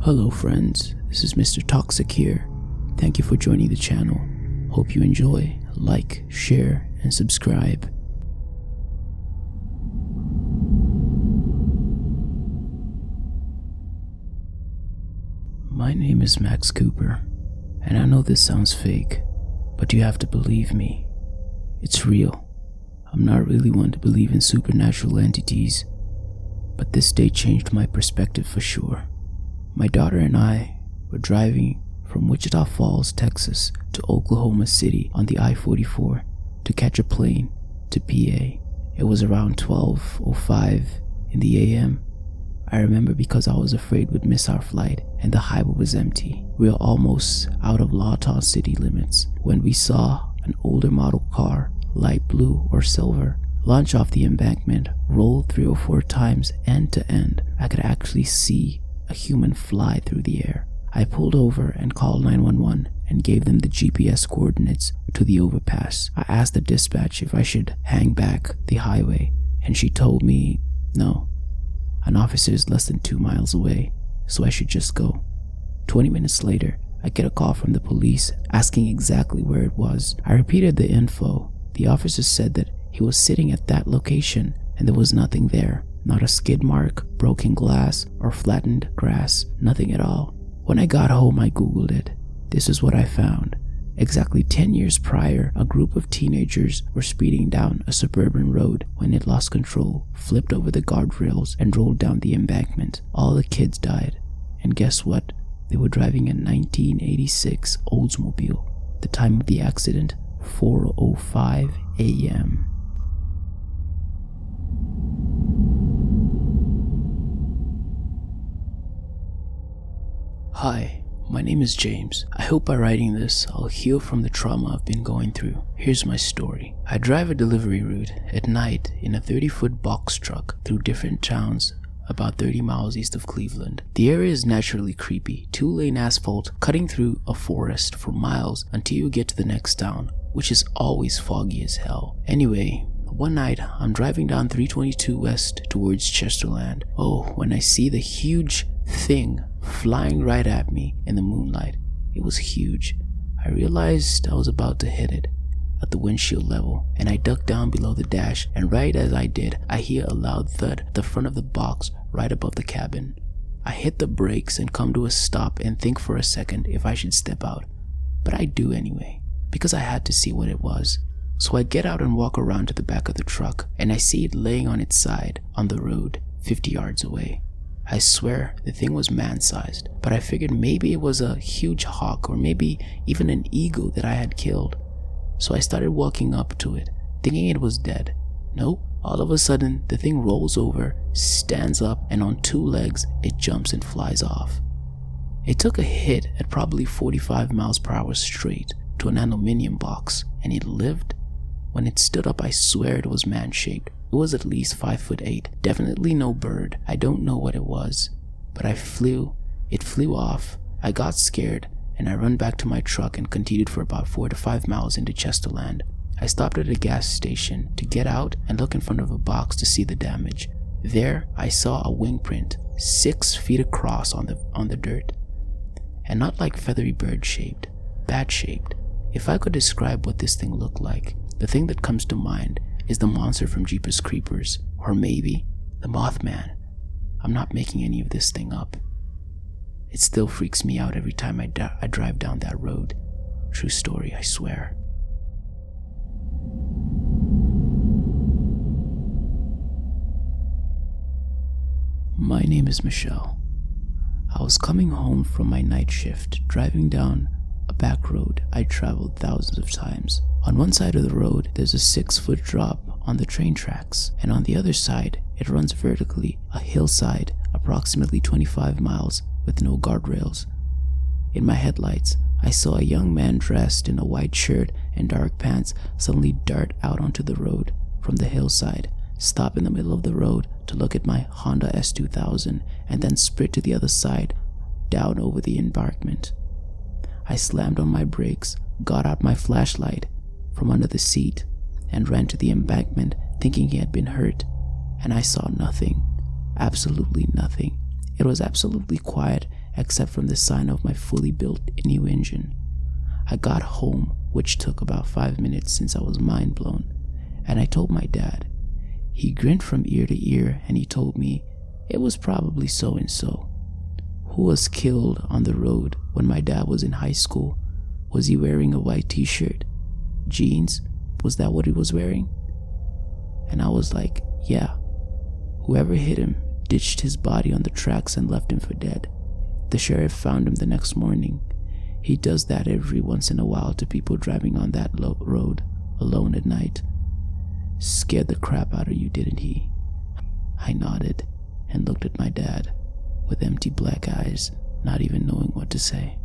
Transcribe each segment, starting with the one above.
Hello friends, this is Mr. Toxic here. Thank you for joining the channel. Hope you enjoy, like, share, and subscribe. My name is Max Cooper, and I know this sounds fake, but you have to believe me. It's real. I'm not really one to believe in supernatural entities, but this day changed my perspective for sure. My daughter and I were driving from Wichita Falls, Texas to Oklahoma City on the I-44 to catch a plane to PA. It was around 12:05 in the AM. I remember because I was afraid we'd miss our flight and the highway was empty. We were almost out of Lawton city limits when we saw an older model car, light blue or silver, launch off the embankment, roll 3 or 4 times end to end. I could actually see a human fly through the air. I pulled over and called 911 and gave them the GPS coordinates to the overpass. I asked the dispatch if I should hang back the highway, and she told me no. An officer is less than 2 miles away, so I should just go. 20 minutes later, I get a call from the police asking exactly where it was. I repeated the info. The officer said that he was sitting at that location and there was nothing there. Not a skid mark, broken glass, or flattened grass, nothing at all. When I got home, I googled it. This is what I found. Exactly 10 years prior, a group of teenagers were speeding down a suburban road when it lost control, flipped over the guardrails, and rolled down the embankment. All the kids died. And guess what? They were driving a 1986 Oldsmobile. The time of the accident, 4:05 a.m. Hi, my name is James. I hope by writing this, I'll heal from the trauma I've been going through. Here's my story. I drive a delivery route at night in a 30-foot box truck through different towns about 30 miles east of Cleveland. The area is naturally creepy, 2-lane asphalt cutting through a forest for miles until you get to the next town, which is always foggy as hell. Anyway, one night I'm driving down 322 west towards Chesterland. Oh, when I see the huge thing flying right at me in the moonlight. It was huge. I realized I was about to hit it at the windshield level, and I ducked down below the dash, and right as I did, I hear a loud thud at the front of the box right above the cabin. I hit the brakes and come to a stop and think for a second if I should step out, but I do anyway, because I had to see what it was. So I get out and walk around to the back of the truck, and I see it laying on its side on the road 50 yards away. I swear the thing was man-sized, but I figured maybe it was a huge hawk or maybe even an eagle that I had killed. So I started walking up to it, thinking it was dead. Nope, all of a sudden the thing rolls over, stands up, and on 2 legs it jumps and flies off. It took a hit at probably 45 miles per hour straight to an aluminum box, and it lived. When it stood up, I swear it was man-shaped. It was at least 5'8", definitely no bird. I don't know what it was, but it flew off. I got scared, and I ran back to my truck and continued for about 4 to 5 miles into Chesterland. I stopped at a gas station to get out and look in front of a box to see the damage. There, I saw a wing print, 6 feet across on the dirt, and not like feathery bird-shaped, bat-shaped. If I could describe what this thing looked like, the thing that comes to mind is the monster from Jeepers Creepers, or maybe the Mothman. I'm not making any of this thing up. It still freaks me out every time I drive down that road. True story, I swear. My name is Michelle. I was coming home from my night shift, driving down a back road I traveled thousands of times. On one side of the road, there's a 6-foot drop on the train tracks, and on the other side, it runs vertically, a hillside approximately 25 miles with no guardrails. In my headlights, I saw a young man dressed in a white shirt and dark pants suddenly dart out onto the road from the hillside, stop in the middle of the road to look at my Honda S2000, and then sprint to the other side, down over the embankment. I slammed on my brakes, got out my flashlight from under the seat, and ran to the embankment thinking he had been hurt, and I saw nothing. Absolutely nothing. It was absolutely quiet except from the sign of my fully built new engine. I got home, which took about 5 minutes since I was mind blown, and I told my dad. He grinned from ear to ear and he told me it was probably so and so. Who was killed on the road when my dad was in high school? Was he wearing a white t-shirt? Jeans? Was that what he was wearing? And I was like, yeah. Whoever hit him ditched his body on the tracks and left him for dead. The sheriff found him the next morning. He does that every once in a while to people driving on that road alone at night. Scared the crap out of you, didn't he? I nodded and looked at my dad with empty black eyes, not even knowing what to say.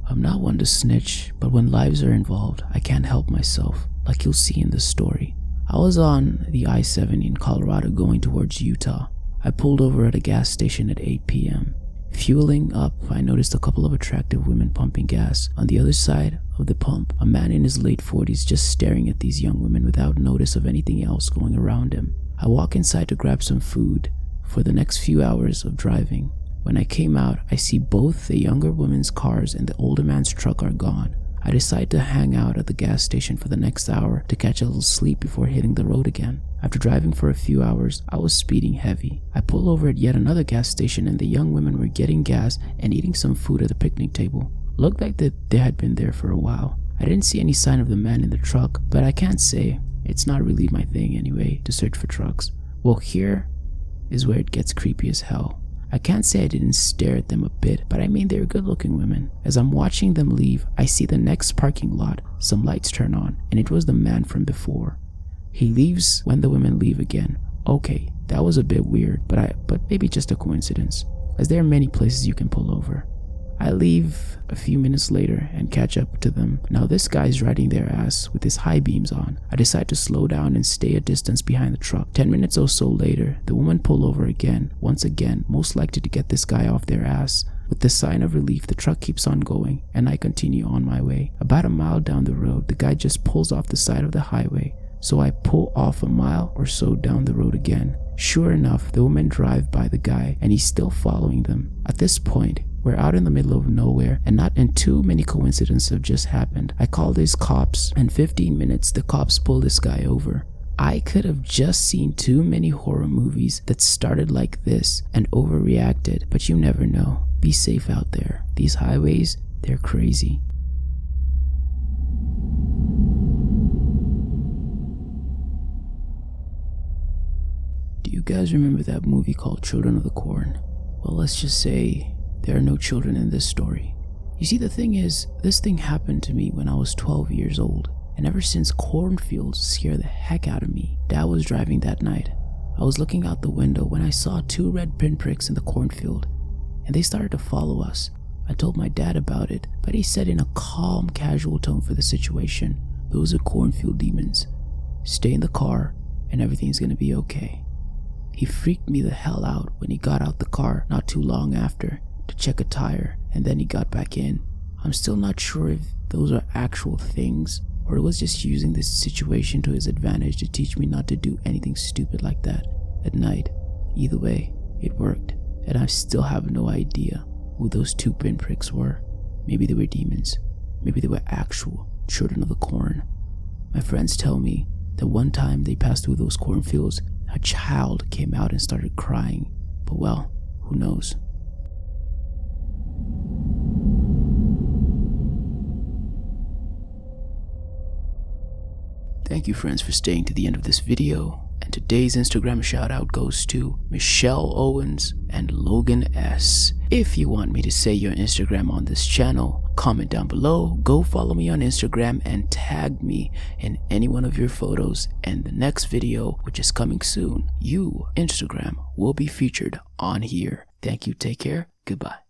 I'm not one to snitch, but when lives are involved, I can't help myself, like you'll see in this story. I was on the I-70 in Colorado going towards Utah. I pulled over at a gas station at 8 p.m. Fueling up, I noticed a couple of attractive women pumping gas. On the other side of the pump, a man in his late 40s just staring at these young women without notice of anything else going around him. I walk inside to grab some food for the next few hours of driving. When I came out, I see both the younger woman's cars and the older man's truck are gone. I decide to hang out at the gas station for the next hour to catch a little sleep before hitting the road again. After driving for a few hours, I was speeding heavy. I pull over at yet another gas station and the young women were getting gas and eating some food at the picnic table. Looked like that they had been there for a while. I didn't see any sign of the man in the truck, but I can't say. It's not really my thing anyway to search for trucks. Well, here is where it gets creepy as hell. I can't say I didn't stare at them a bit, but I mean they're good looking women. As I'm watching them leave, I see the next parking lot, some lights turn on, and it was the man from before. He leaves when the women leave again. Okay, that was a bit weird, but maybe just a coincidence, as there are many places you can pull over. I leave a few minutes later and catch up to them. Now this guy's riding their ass with his high beams on. I decide to slow down and stay a distance behind the truck. 10 minutes or so later, the women pull over again, once again, most likely to get this guy off their ass. With the sign of relief, the truck keeps on going, and I continue on my way. About a mile down the road, the guy just pulls off the side of the highway, so I pull off a mile or so down the road again. Sure enough, the women drive by the guy, and he's still following them. At this point, we're out in the middle of nowhere, and too many coincidences have just happened. I call these cops, and 15 minutes the cops pull this guy over. I could have just seen too many horror movies that started like this and overreacted, but you never know. Be safe out there. These highways, they're crazy. Do you guys remember that movie called Children of the Corn? Well, let's just say there are no children in this story. You see, the thing is, this thing happened to me when I was 12 years old, and ever since, cornfields scare the heck out of me. Dad was driving that night. I was looking out the window when I saw 2 red pinpricks in the cornfield, and they started to follow us. I told my dad about it, but he said in a calm, casual tone for the situation, "Those are cornfield demons. Stay in the car, and everything's gonna be okay." He freaked me the hell out when he got out the car not too long after to check a tire, and then he got back in. I'm still not sure if those are actual things or it was just using this situation to his advantage to teach me not to do anything stupid like that at night. Either way, it worked, and I still have no idea who those 2 pinpricks were. Maybe they were demons. Maybe they were actual children of the corn. My friends tell me that one time they passed through those cornfields, a child came out and started crying. But well, who knows? Thank you friends for staying to the end of this video, and today's Instagram shout out goes to Michelle Owens and Logan S. If you want me to say your Instagram on this channel, comment down below, go follow me on Instagram and tag me in any one of your photos, and the next video, which is coming soon, you, Instagram, will be featured on here. Thank you, take care, goodbye.